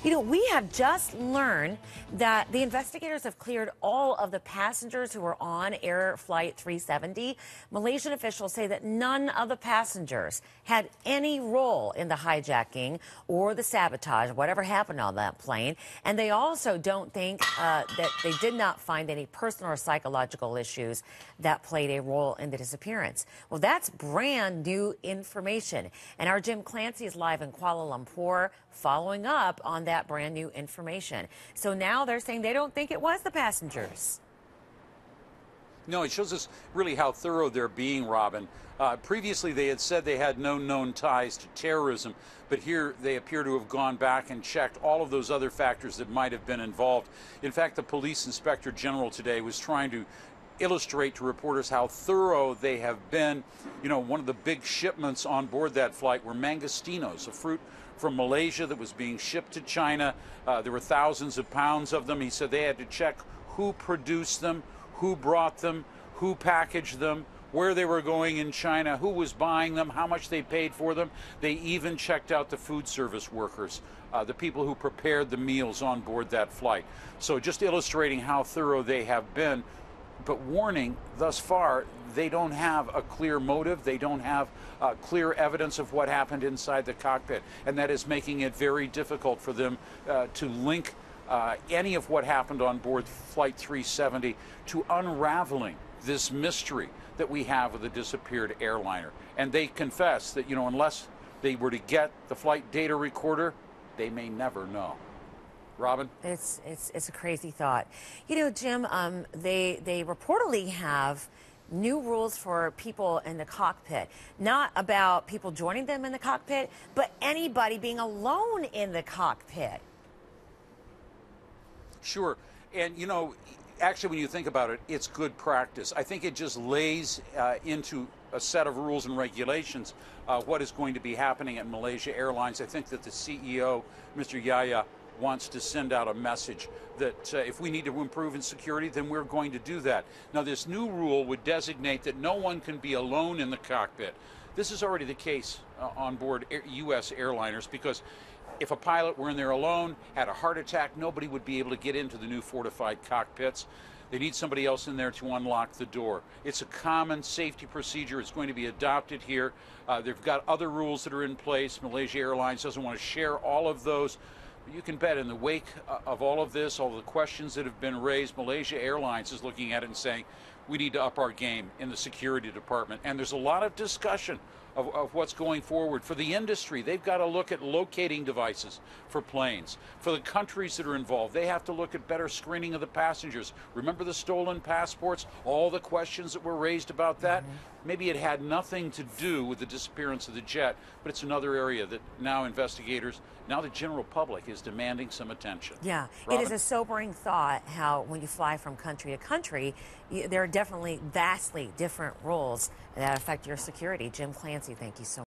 We have just learned that the investigators have cleared all of the passengers who were on Air Flight 370. Malaysian officials say that none of the passengers had any role in the hijacking or the sabotage, whatever happened on that plane. And they also don't think that they did not find any personal or psychological issues that played a role in the disappearance. Well, that's brand new information. And our Jim Clancy is live in Kuala Lumpur following up on that brand new information. So now they're saying they don't think it was the passengers. No, it shows us really how thorough they're being, Robin. Previously, they had said they had no known ties to terrorism, but here they appear to have gone back and checked all of those other factors that might have been involved. In fact, the police inspector general today was trying to illustrate to reporters how thorough they have been. You know, one of the big shipments on board that flight were mangostinos, a fruit from Malaysia that was being shipped to China. There were thousands of pounds of them. He said they had to check who produced them, who brought them, who packaged them, where they were going in China, who was buying them, how much they paid for them. They even checked out the food service workers, the people who prepared the meals on board that flight. So just illustrating how thorough they have been. But warning, thus far, they don't have a clear motive. They don't have clear evidence of what happened inside the cockpit. And that is making it very difficult for them to link any of what happened on board Flight 370 to unraveling this mystery that we have with the disappeared airliner. And they confess that, unless they were to get the flight data recorder, they may never know. Robin? It's a crazy thought. Jim, they reportedly have new rules for people in the cockpit. Not about people joining them in the cockpit, but anybody being alone in the cockpit. Sure. And, actually, when you think about it, it's good practice. I think it just lays into a set of rules and regulations what is going to be happening at Malaysia Airlines. I think that the CEO, Mr. Yahya, wants to send out a message that if we need to improve in security, then we're going to do that. Now, this new rule would designate that no one can be alone in the cockpit. This is already the case on board U.S. airliners, because if a pilot were in there alone, had a heart attack, nobody would be able to get into the new fortified cockpits. They need somebody else in there to unlock the door. It's a common safety procedure. It's going to be adopted here. They've got other rules that are in place. Malaysia Airlines doesn't want to share all of those. You can bet in the wake of all of this, all the questions that have been raised, Malaysia Airlines is looking at it and saying, we need to up our game in the security department. And there's a lot of discussion of what's going forward. For the industry, they've got to look at locating devices for planes. For the countries that are involved, they have to look at better screening of the passengers. Remember the stolen passports? All the questions that were raised about that? Maybe it had nothing to do with the disappearance of the jet, but it's another area that now investigators, now the general public is demanding some attention. Yeah, Robin? It is a sobering thought how when you fly from country to country, there are definitely vastly different rules that affect your security. Jim Clancy, thank you so much.